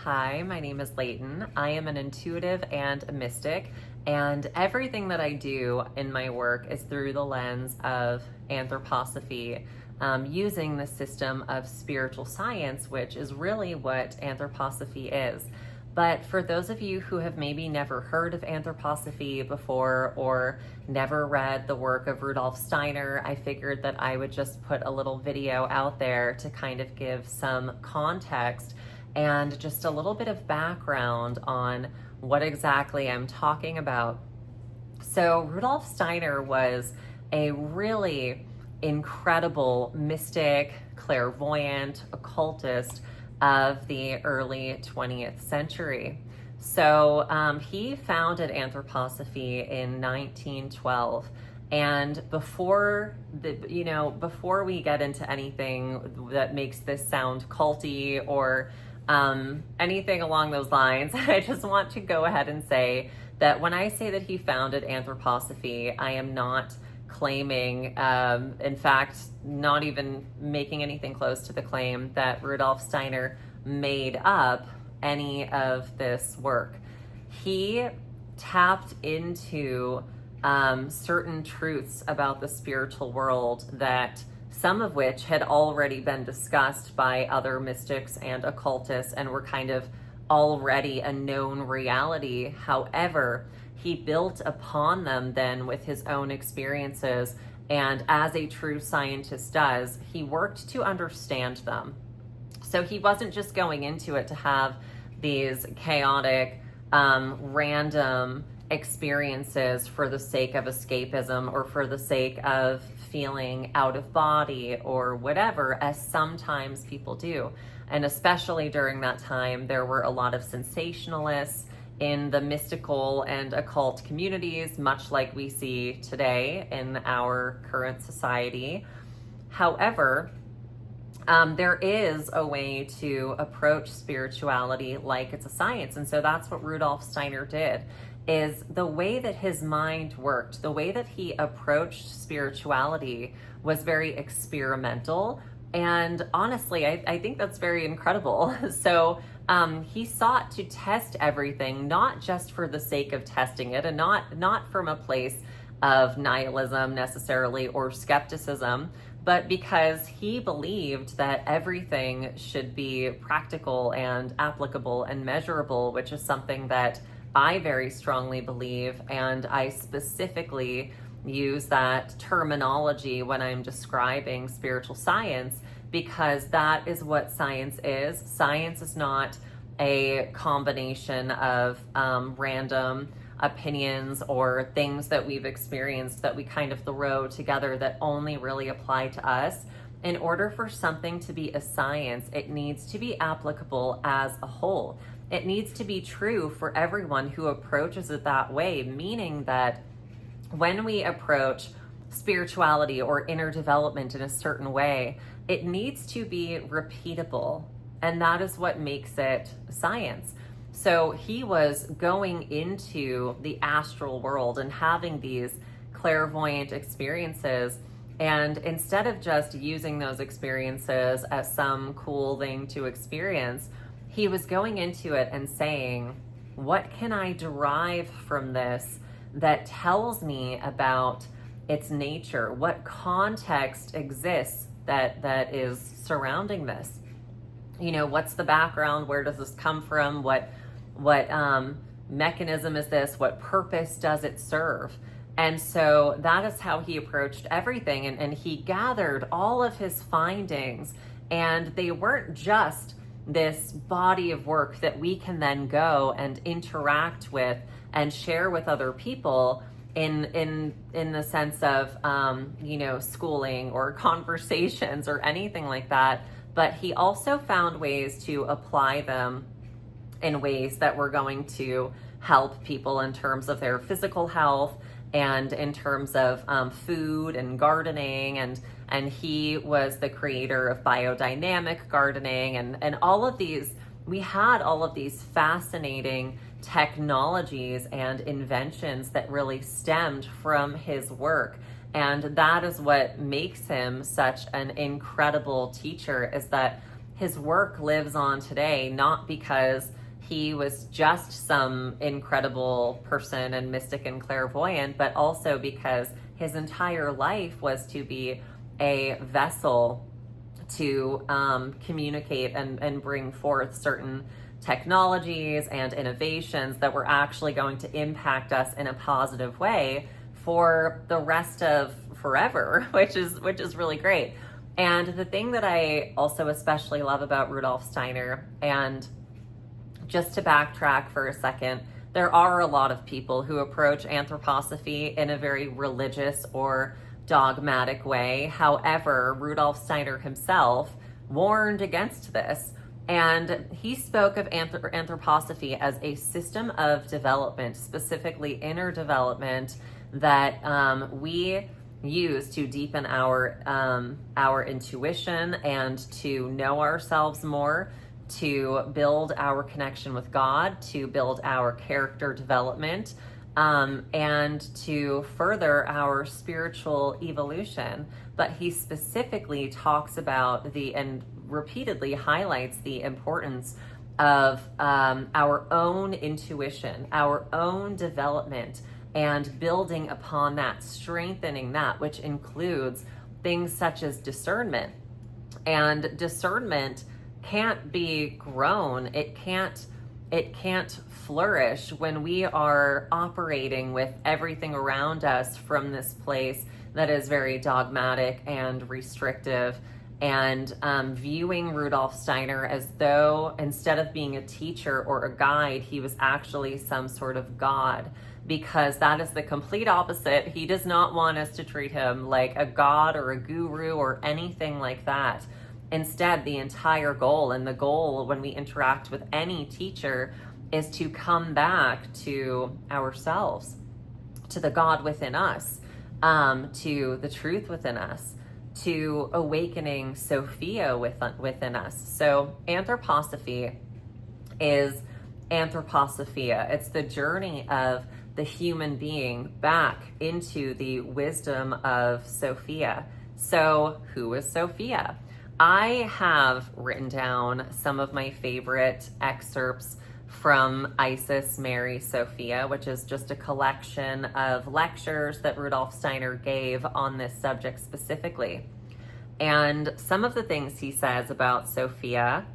Hi, my name is Layton. I am an intuitive and a mystic, and everything that I do in my work is through the lens of Anthroposophy, using the system of spiritual science, which is really what Anthroposophy is. But for those of you who have maybe never heard of Anthroposophy before or never read the work of Rudolf Steiner, I figured that I would just put a little video out there to kind of give some context and just a little bit of background on what exactly I'm talking about. So Rudolf Steiner was a really incredible mystic, clairvoyant, occultist of the early 20th century. So he founded Anthroposophy in 1912. And before we get into anything that makes this sound culty or anything along those lines, I just want to go ahead and say that when I say that he founded Anthroposophy, I am not claiming, in fact, not even making anything close to the claim that Rudolf Steiner made up any of this work. He tapped into certain truths about the spiritual world that some of which had already been discussed by other mystics and occultists and were kind of already a known reality. However, he built upon them then with his own experiences, and as a true scientist does, he worked to understand them. So he wasn't just going into it to have these chaotic, random experiences for the sake of escapism or for the sake of feeling out of body or whatever, as sometimes people do. And especially during that time, there were a lot of sensationalists in the mystical and occult communities, much like we see today in our current society. However, there is a way to approach spirituality like it's a science. And so that's what Rudolf Steiner did, is the way that his mind worked, the way that he approached spirituality was very experimental. And honestly, I think that's very incredible. So he sought to test everything, not just for the sake of testing it, and not from a place of nihilism necessarily or skepticism, but because he believed that everything should be practical and applicable and measurable, which is something that I very strongly believe, and I specifically use that terminology when I'm describing spiritual science, because that is what science is. Science is not a combination of random opinions or things that we've experienced that we kind of throw together that only really apply to us. In order for something to be a science, it needs to be applicable as a whole. It needs to be true for everyone who approaches it that way, meaning that when we approach spirituality or inner development in a certain way, it needs to be repeatable. And that is what makes it science. So he was going into the astral world and having these clairvoyant experiences. And instead of just using those experiences as some cool thing to experience, he was going into it and saying, what can I derive from this that tells me about its nature? What context exists that is surrounding this? You know, what's the background? Where does this come from? What mechanism is this? What purpose does it serve? And so that is how he approached everything. And he gathered all of his findings, and they weren't just this body of work that we can then go and interact with and share with other people in the sense of schooling or conversations or anything like that. But he also found ways to apply them in ways that were going to help people in terms of their physical health and in terms of food and gardening, and he was the creator of biodynamic gardening and all of these. We had all of these fascinating technologies and inventions that really stemmed from his work. And that is what makes him such an incredible teacher, is that his work lives on today, not because he was just some incredible person and mystic and clairvoyant, but also because his entire life was to be a vessel to communicate and bring forth certain technologies and innovations that were actually going to impact us in a positive way for the rest of forever, which is really great. And the thing that I also especially love about Rudolf Steiner, and just to backtrack for a second, there are a lot of people who approach anthroposophy in a very religious or dogmatic way. However, Rudolf Steiner himself warned against this. And he spoke of anthroposophy as a system of development, specifically inner development, that we use to deepen our intuition and to know ourselves more, to build our connection with God, to build our character development, and to further our spiritual evolution. But he specifically talks about and repeatedly highlights the importance of our own intuition, our own development, and building upon that, strengthening that, which includes things such as discernment. And discernment can't be grown. It can't flourish when we are operating with everything around us from this place that is very dogmatic and restrictive, and viewing Rudolf Steiner as though instead of being a teacher or a guide, he was actually some sort of god, because that is the complete opposite. He does not want us to treat him like a god or a guru or anything like that. Instead, the entire goal, and the goal when we interact with any teacher, is to come back to ourselves, to the God within us, to the truth within us, to awakening Sophia within us. So anthroposophy is Anthroposophia. It's the journey of the human being back into the wisdom of Sophia. So who is Sophia? I have written down some of my favorite excerpts from Isis, Mary, Sophia, which is just a collection of lectures that Rudolf Steiner gave on this subject specifically. And some of the things he says about Sophia: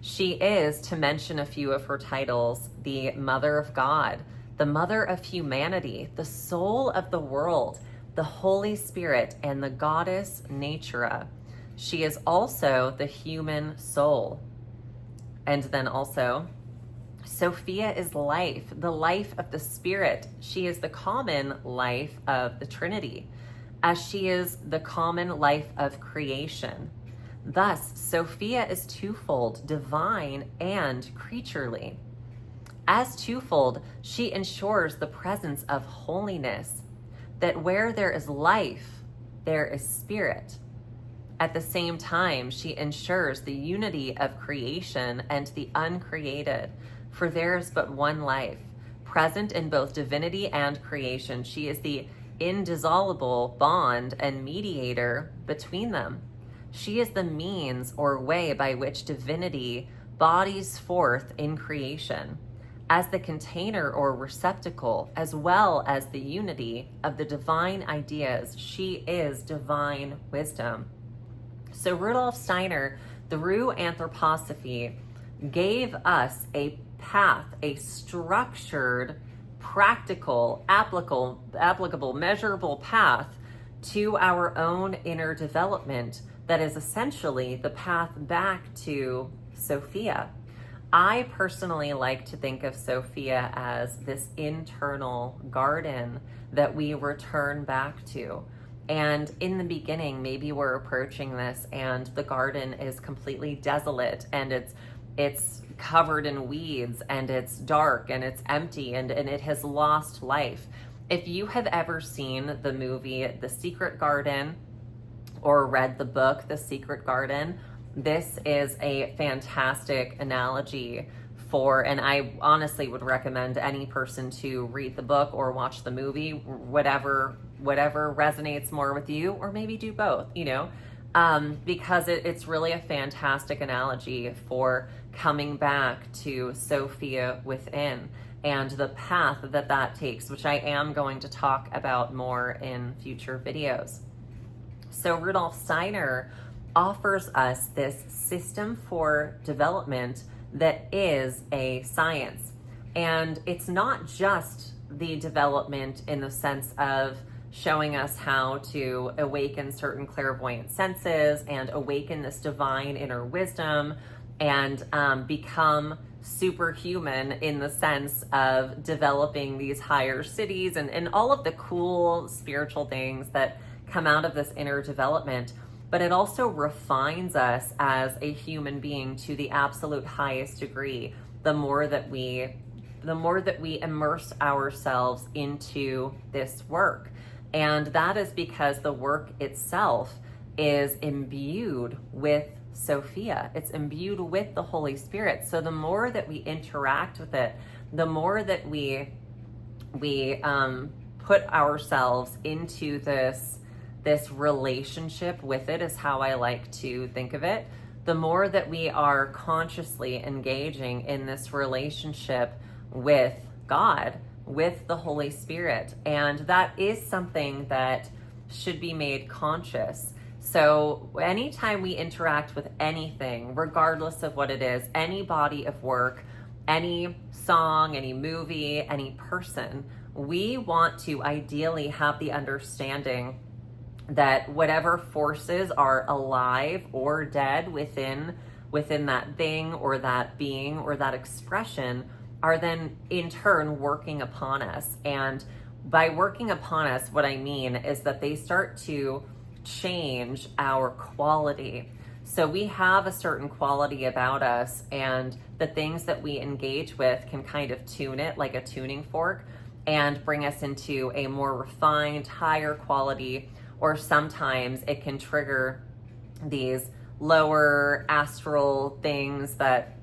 she is, to mention a few of her titles, the Mother of God, the Mother of Humanity, the Soul of the World, the Holy Spirit, and the Goddess Natura. She is also the human soul. And then also, Sophia is life, the life of the Spirit. She is the common life of the Trinity, as she is the common life of creation. Thus, Sophia is twofold, divine and creaturely. As twofold, she ensures the presence of holiness, that where there is life, there is spirit. At the same time, she ensures the unity of creation and the uncreated, for there is but one life. Present in both divinity and creation, she is the indissoluble bond and mediator between them. She is the means or way by which divinity bodies forth in creation, as the container or receptacle, as well as the unity of the divine ideas. She is divine wisdom. So Rudolf Steiner, through Anthroposophy, gave us a path, a structured, practical, applicable, measurable path to our own inner development that is essentially the path back to Sophia. I personally like to think of Sophia as this internal garden that we return back to. And in the beginning, maybe we're approaching this and the garden is completely desolate, and it's covered in weeds, and it's dark, and it's empty, and it has lost life. If you have ever seen the movie The Secret Garden or read the book The Secret Garden, this is a fantastic analogy for, and I honestly would recommend any person to read the book or watch the movie, whatever resonates more with you, or maybe do both, because it's really a fantastic analogy for coming back to Sophia within and the path that that takes, which I am going to talk about more in future videos. So Rudolf Steiner offers us this system for development that is a science. And it's not just the development in the sense of showing us how to awaken certain clairvoyant senses and awaken this divine inner wisdom and become superhuman in the sense of developing these higher cities and all of the cool spiritual things that come out of this inner development. But it also refines us as a human being to the absolute highest degree the more that we immerse ourselves into this work. And that is because the work itself is imbued with Sophia. It's imbued with the Holy Spirit. So the more that we interact with it, the more that we put ourselves into this relationship with it, is how I like to think of it. The more that we are consciously engaging in this relationship with God, with the Holy Spirit. And that is something that should be made conscious. So anytime we interact with anything, regardless of what it is, any body of work, any song, any movie, any person, we want to ideally have the understanding that whatever forces are alive or dead within that thing or that being or that expression are then in turn working upon us. And by working upon us, what I mean is that they start to change our quality. So we have a certain quality about us, and the things that we engage with can kind of tune it like a tuning fork and bring us into a more refined, higher quality. Or sometimes it can trigger these lower astral things that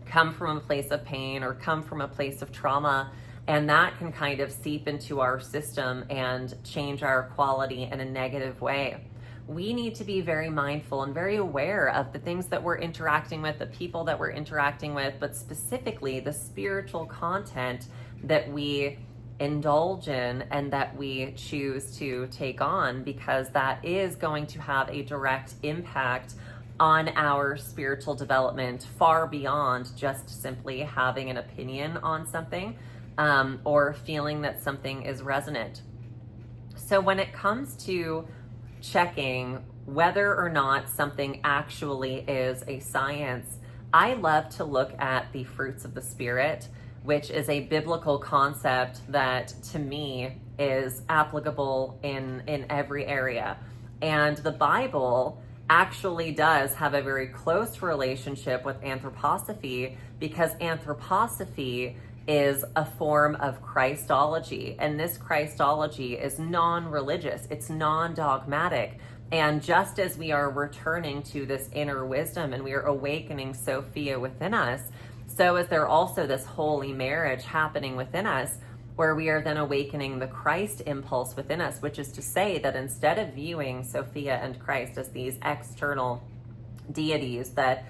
come from a place of pain or come from a place of trauma, and that can kind of seep into our system and change our quality in a negative way. We need to be very mindful and very aware of the things that we're interacting with, the people that we're interacting with, but specifically the spiritual content that we indulge in and that we choose to take on, because that is going to have a direct impact on our spiritual development far beyond just simply having an opinion on something or feeling that something is resonant. So when it comes to checking whether or not something actually is a science, I love to look at the fruits of the Spirit, which is a biblical concept that to me is applicable in every area. And the Bible actually does have a very close relationship with anthroposophy, because anthroposophy is a form of Christology. And this Christology is non-religious, it's non-dogmatic. And just as we are returning to this inner wisdom and we are awakening Sophia within us, so is there also this holy marriage happening within us, where we are then awakening the Christ impulse within us, which is to say that instead of viewing Sophia and Christ as these external deities that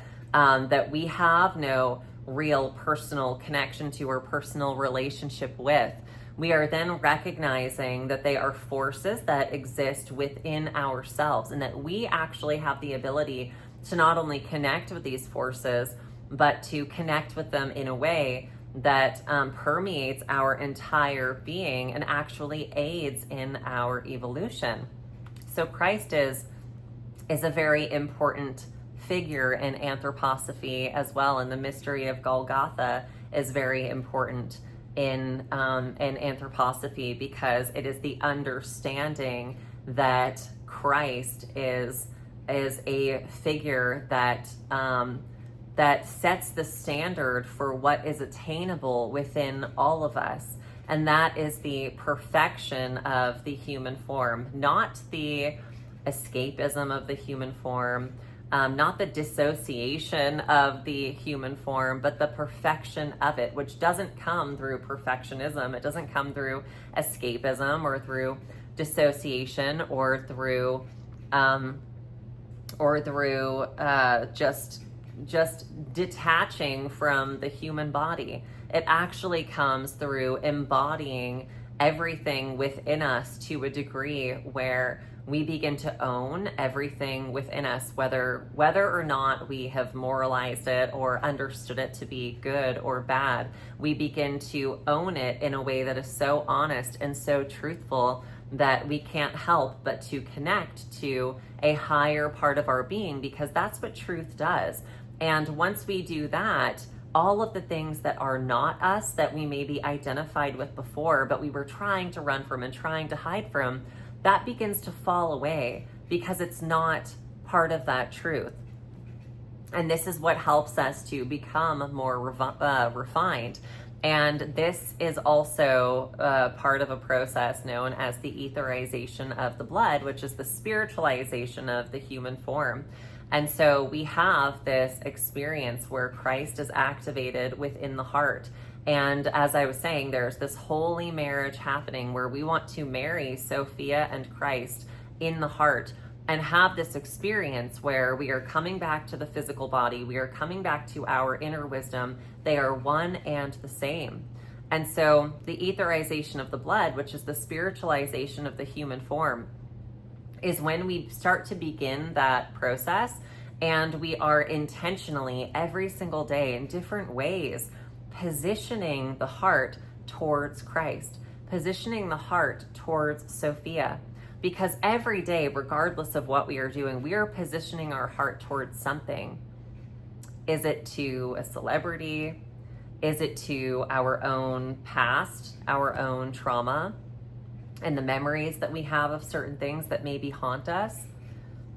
we have no real personal connection to or personal relationship with, we are then recognizing that they are forces that exist within ourselves, and that we actually have the ability to not only connect with these forces, but to connect with them in a way that permeates our entire being and actually aids in our evolution. So Christ is a very important figure in anthroposophy as well, and the mystery of Golgotha is very important in anthroposophy, because it is the understanding that Christ is a figure that that sets the standard for what is attainable within all of us. And that is the perfection of the human form, not the escapism of the human form, not the dissociation of the human form, but the perfection of it, which doesn't come through perfectionism. It doesn't come through escapism or through dissociation or through or through just detaching from the human body. It actually comes through embodying everything within us to a degree where we begin to own everything within us, whether or not we have moralized it or understood it to be good or bad. We begin to own it in a way that is so honest and so truthful that we can't help but to connect to a higher part of our being, because that's what truth does. And once we do that, all of the things that are not us, that we may be identified with before, but we were trying to run from and trying to hide from, that begins to fall away because it's not part of that truth. And this is what helps us to become more refined. And this is also part of a process known as the etherization of the blood, which is the spiritualization of the human form. And so we have this experience where Christ is activated within the heart. And as I was saying, there's this holy marriage happening where we want to marry Sophia and Christ in the heart and have this experience where we are coming back to the physical body. We are coming back to our inner wisdom. They are one and the same. And so the etherization of the blood, which is the spiritualization of the human form, is when we start to begin that process, and we are intentionally every single day in different ways positioning the heart towards Christ, positioning the heart towards Sophia. Because every day, regardless of what we are doing, we are positioning our heart towards something. Is it to a celebrity? Is it to our own past, our own trauma, and the memories that we have of certain things that maybe haunt us?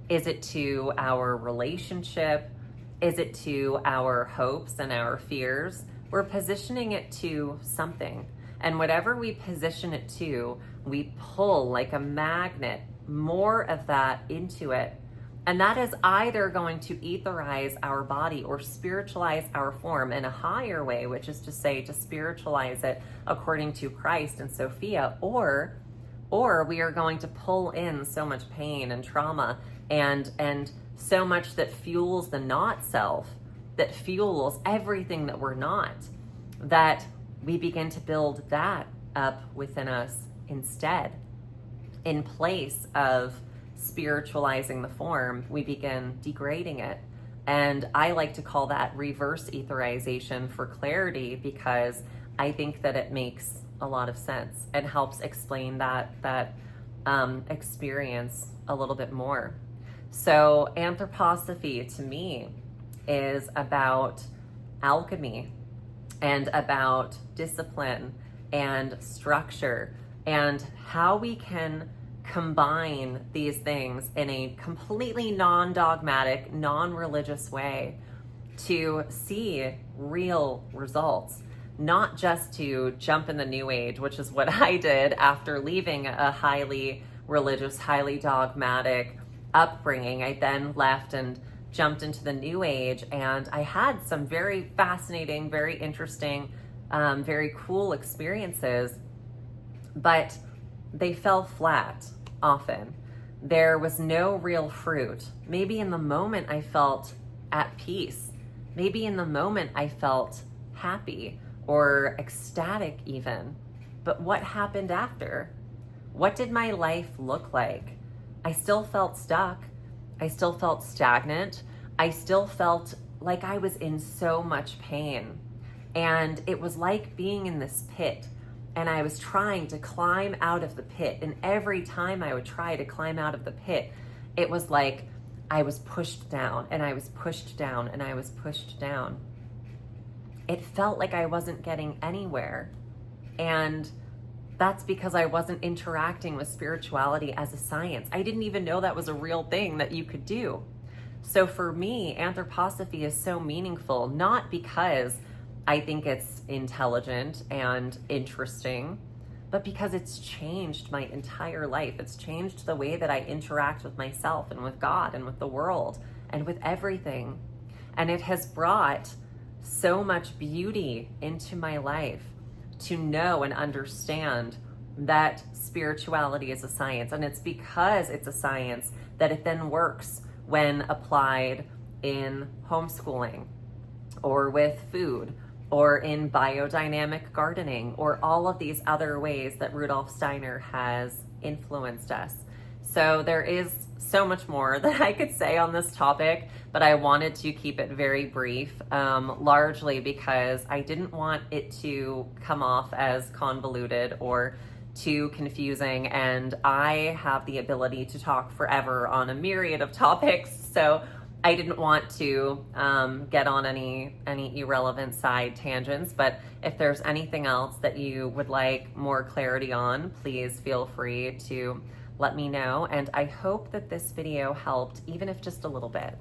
Is it to our relationship? Is it to our hopes and our fears? We're positioning it to something. And whatever we position it to, we pull like a magnet more of that into it. And that is either going to etherize our body or spiritualize our form in a higher way, which is to say, to spiritualize it according to Christ and Sophia, or we are going to pull in so much pain and trauma and so much that fuels the not self, that fuels everything that we're not, that we begin to build that up within us instead. In place of spiritualizing the form, we begin degrading it. And I like to call that reverse etherization for clarity, because I think that it makes a lot of sense and helps explain that experience a little bit more. So anthroposophy to me is about alchemy and about discipline and structure, and how we can combine these things in a completely non-dogmatic, non-religious way to see real results. Not just to jump in the new age, which is what I did after leaving a highly religious, highly dogmatic upbringing. I then left and jumped into the new age, and I had some very fascinating, very interesting, very cool experiences, but they fell flat often. There was no real fruit. Maybe in the moment I felt at peace. Maybe in the moment I felt happy or ecstatic even. But what happened after? What did my life look like? I still felt stuck. I still felt stagnant. I still felt like I was in so much pain. And it was like being in this pit, and I was trying to climb out of the pit. And every time I would try to climb out of the pit, it was like I was pushed down, and I was pushed down, and I was pushed down. It felt like I wasn't getting anywhere. And that's because I wasn't interacting with spirituality as a science. I didn't even know that was a real thing that you could do. So for me, anthroposophy is so meaningful, not because I think it's intelligent and interesting, but because it's changed my entire life. It's changed the way that I interact with myself and with God and with the world and with everything. And it has brought so much beauty into my life to know and understand that spirituality is a science. And it's because it's a science that it then works when applied in homeschooling or with food or in biodynamic gardening or all of these other ways that Rudolf Steiner has influenced us. So there is so much more that I could say on this topic, but I wanted to keep it very brief, largely because I didn't want it to come off as convoluted or too confusing, and I have the ability to talk forever on a myriad of topics, so I didn't want to get on any irrelevant side tangents. But if there's anything else that you would like more clarity on, please feel free to let me know, and I hope that this video helped, even if just a little bit.